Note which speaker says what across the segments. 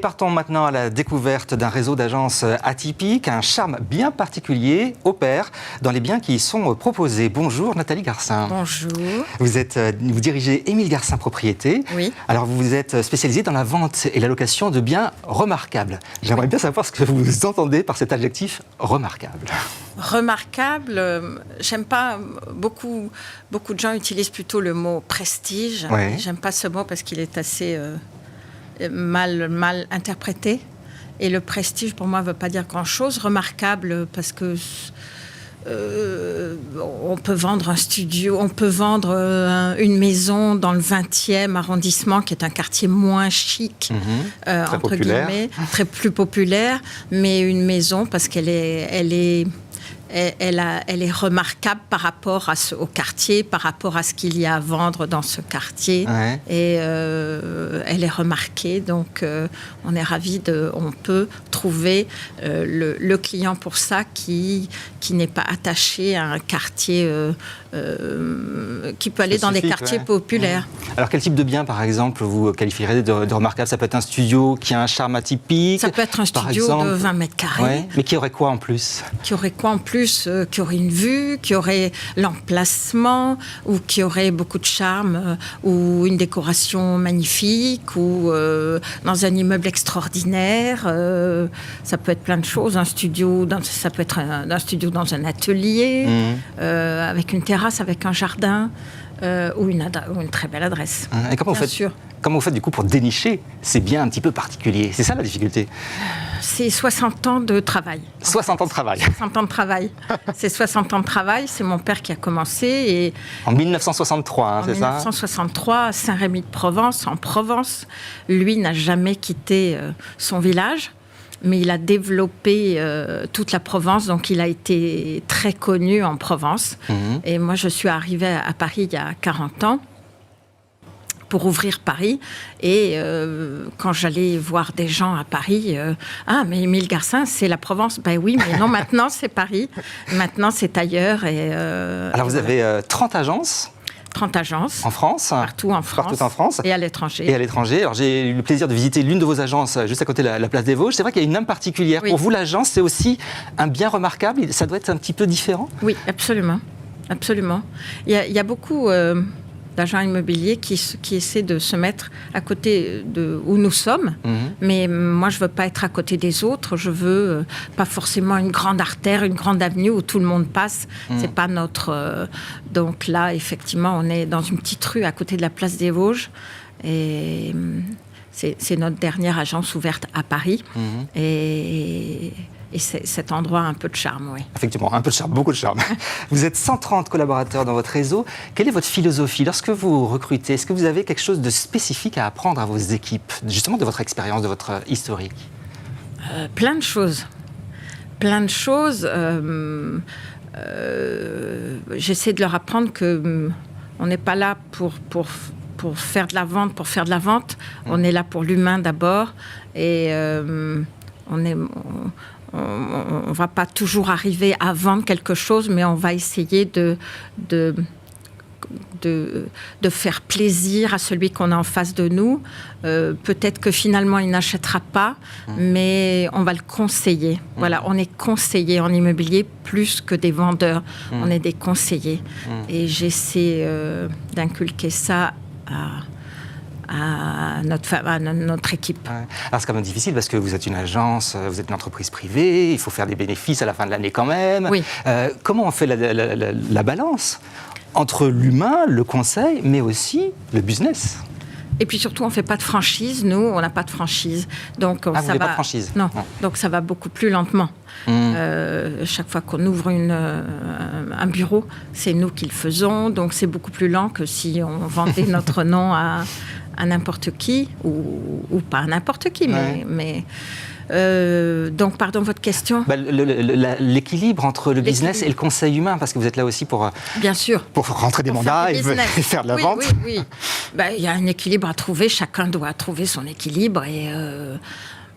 Speaker 1: partons maintenant à la découverte d'un réseau d'agences atypiques. Un charme bien particulier opère dans les biens qui y sont proposés. Bonjour Nathalie Garcin.
Speaker 2: Bonjour.
Speaker 1: Vous dirigez Émile Garcin Propriété.
Speaker 2: Oui.
Speaker 1: Alors vous êtes spécialisée dans la vente et la location de biens remarquables. J'aimerais bien savoir ce que vous entendez par cet adjectif remarquable.
Speaker 2: Remarquable, j'aime pas beaucoup de gens utilisent plutôt le mot prestige.
Speaker 1: Ouais.
Speaker 2: J'aime pas ce mot parce qu'il est assez mal interprété. Et le prestige, pour moi, ne veut pas dire grand-chose. Remarquable, parce que on peut vendre un studio, on peut vendre une maison dans le 20e arrondissement, qui est un quartier moins chic,
Speaker 1: Très
Speaker 2: entre
Speaker 1: populaire.
Speaker 2: guillemets, très plus populaire, mais une maison parce qu'elle est remarquable par rapport au quartier, par rapport à ce qu'il y a à vendre dans ce quartier.
Speaker 1: Ouais.
Speaker 2: Et elle est remarquée, donc on est ravis on peut trouver le client pour ça qui n'est pas attaché à un quartier qui peut aller dans des quartiers populaires.
Speaker 1: Ouais. Alors quel type de bien, par exemple, vous qualifierez de remarquable? Ça peut être un studio qui a un charme atypique.
Speaker 2: Ça peut être un studio de 20 mètres carrés.
Speaker 1: Ouais. Mais qui aurait quoi en plus?
Speaker 2: Qui aurait quoi en plus? Qui aurait une vue, qui aurait l'emplacement, ou qui aurait beaucoup de charme, ou une décoration magnifique, ou dans un immeuble extraordinaire. Ça peut être plein de choses. Ça peut être un studio dans un atelier, avec une terrasse, avec un jardin, ou une très belle adresse.
Speaker 1: Et comment vous faites du coup pour dénicher ces biens un petit peu particuliers? C'est ça la difficulté?
Speaker 2: C'est 60 ans de travail.
Speaker 1: 60 ans de travail.
Speaker 2: 60 ans de travail. C'est 60 ans de travail. C'est mon père qui a commencé. Et
Speaker 1: en 1963, c'est ça?
Speaker 2: En 1963, à Saint-Rémy-de-Provence, en Provence. Lui n'a jamais quitté son village, mais il a développé toute la Provence. Donc, il a été très connu en Provence. Et moi, je suis arrivée à Paris il y a 40 ans. Pour ouvrir Paris. Et quand j'allais voir des gens à Paris, mais Émile Garcin, c'est la Provence. Ben oui, mais non, maintenant c'est Paris. Maintenant c'est ailleurs.
Speaker 1: Alors vous avez 30 agences
Speaker 2: 30 agences.
Speaker 1: En France?
Speaker 2: Partout en France. Et à l'étranger.
Speaker 1: Et à l'étranger. Alors j'ai eu le plaisir de visiter l'une de vos agences juste à côté de la place des Vosges. C'est vrai qu'il y a une âme particulière. Oui. Pour vous, l'agence, c'est aussi un bien remarquable? Ça doit être un petit peu différent?
Speaker 2: Oui, absolument. Absolument. Il y a beaucoup d'agents immobiliers qui essaient de se mettre à côté de où nous sommes. Mais moi, je ne veux pas être à côté des autres. Je veux pas forcément une grande artère, une grande avenue où tout le monde passe. C'est pas notre... Donc là, effectivement, on est dans une petite rue à côté de la place des Vosges. Et c'est notre dernière agence ouverte à Paris. Et c'est cet endroit a un peu de charme, oui.
Speaker 1: Effectivement, un peu de charme, beaucoup de charme. Vous êtes 130 collaborateurs dans votre réseau. Quelle est votre philosophie? Lorsque vous recrutez, est-ce que vous avez quelque chose de spécifique à apprendre à vos équipes, justement de votre expérience, de votre historique?
Speaker 2: Plein de choses. Plein de choses. J'essaie de leur apprendre qu'on n'est pas là pour faire de la vente, On est là pour l'humain d'abord. Et on ne va pas toujours arriver à vendre quelque chose, mais on va essayer de faire plaisir à celui qu'on a en face de nous. Peut-être que finalement, il n'achètera pas, mais on va le conseiller. Voilà, on est conseillé en immobilier plus que des vendeurs. On est des conseillers. Et j'essaie d'inculquer ça à notre équipe.
Speaker 1: Ouais. Alors c'est quand même difficile parce que vous êtes une agence, vous êtes une entreprise privée, il faut faire des bénéfices à la fin de l'année quand même.
Speaker 2: Oui.
Speaker 1: Comment on fait la balance entre l'humain, le conseil, mais aussi le business?
Speaker 2: Et puis surtout, on ne fait pas de franchise. Nous, on n'a pas de franchise. Donc,
Speaker 1: vous n'avez pas de franchise?
Speaker 2: Non. Donc ça va beaucoup plus lentement. Chaque fois qu'on ouvre un bureau, c'est nous qui le faisons. Donc c'est beaucoup plus lent que si on vendait notre nom à n'importe qui, ou pas à n'importe qui, mais donc, pardon, votre question?
Speaker 1: L'équilibre entre le business et le conseil humain, parce que vous êtes là aussi pour,
Speaker 2: bien sûr,
Speaker 1: pour rentrer des mandats et faire de la vente.
Speaker 2: Oui. Il y a un équilibre à trouver, chacun doit trouver son équilibre,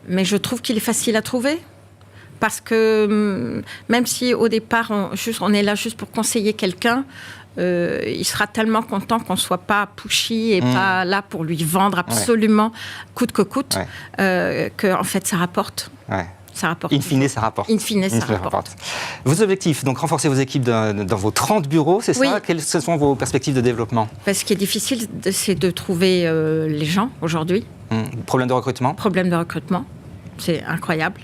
Speaker 2: mais je trouve qu'il est facile à trouver. Parce que même si au départ, on est là juste pour conseiller quelqu'un, il sera tellement content qu'on ne soit pas pushy et pas là pour lui vendre absolument coûte que coûte, qu'en fait, ça rapporte.
Speaker 1: Ouais.
Speaker 2: Ça rapporte.
Speaker 1: In fine, ça rapporte.
Speaker 2: In fine, ça rapporte.
Speaker 1: Vos objectifs, donc renforcer vos équipes dans vos 30 bureaux, c'est ça? Quelles sont vos perspectives de développement?
Speaker 2: Ce qui est difficile, c'est de trouver les gens aujourd'hui.
Speaker 1: Problème de recrutement?
Speaker 2: Problème de recrutement, c'est incroyable.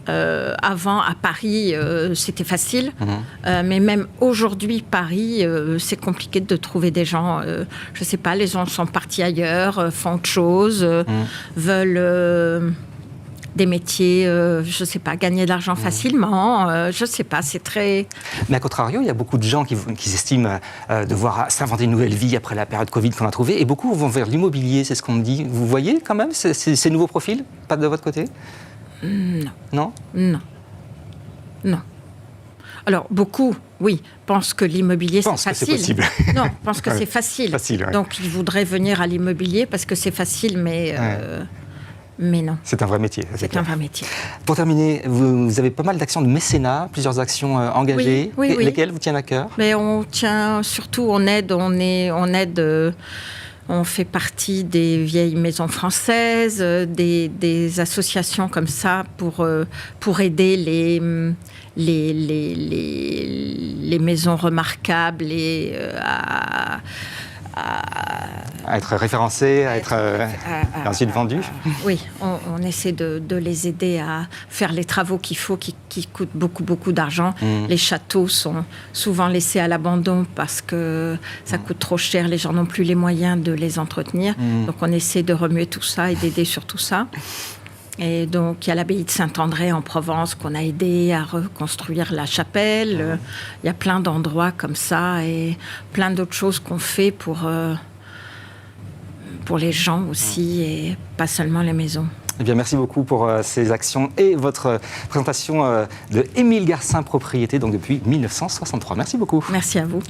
Speaker 2: Avant, à Paris, c'était facile. Mais même aujourd'hui, Paris, c'est compliqué de trouver des gens. Je ne sais pas, les gens sont partis ailleurs, font autre chose, veulent des métiers, je ne sais pas, gagner de l'argent facilement. Je ne sais pas, c'est très...
Speaker 1: Mais à contrario, il y a beaucoup de gens qui estiment devoir s'inventer une nouvelle vie après la période Covid qu'on a trouvée. Et beaucoup vont vers l'immobilier, c'est ce qu'on me dit. Vous voyez quand même ces nouveaux profils? Pas de votre côté?
Speaker 2: Non.
Speaker 1: Non?
Speaker 2: Non. Non. Alors, beaucoup, oui, pensent que l'immobilier, c'est facile.
Speaker 1: C'est possible.
Speaker 2: Non, pensent que c'est facile. Donc, ils voudraient venir à l'immobilier parce que c'est facile, mais non.
Speaker 1: C'est un vrai métier.
Speaker 2: C'est un vrai métier.
Speaker 1: Pour terminer, vous avez pas mal d'actions de mécénat, plusieurs actions engagées.
Speaker 2: Oui.
Speaker 1: Lesquelles vous tiennent à cœur?
Speaker 2: Mais on tient surtout, on aide. On fait partie des vieilles maisons françaises, des associations comme ça pour aider les maisons remarquables et
Speaker 1: à être référencées, à être ensuite vendues.
Speaker 2: Oui, on essaie de les aider à faire les travaux qu'il faut, qui coûtent beaucoup, beaucoup d'argent. Les châteaux sont souvent laissés à l'abandon parce que ça coûte trop cher. Les gens n'ont plus les moyens de les entretenir. Donc, on essaie de remuer tout ça et d'aider sur tout ça. Et donc, il y a l'abbaye de Saint-André en Provence qu'on a aidé à reconstruire la chapelle. Il y a plein d'endroits comme ça et plein d'autres choses qu'on fait pour les gens aussi et pas seulement les maisons.
Speaker 1: Eh bien, merci beaucoup pour ces actions et votre présentation de Émile Garcin Propriété, donc depuis 1963. Merci beaucoup.
Speaker 2: Merci à vous.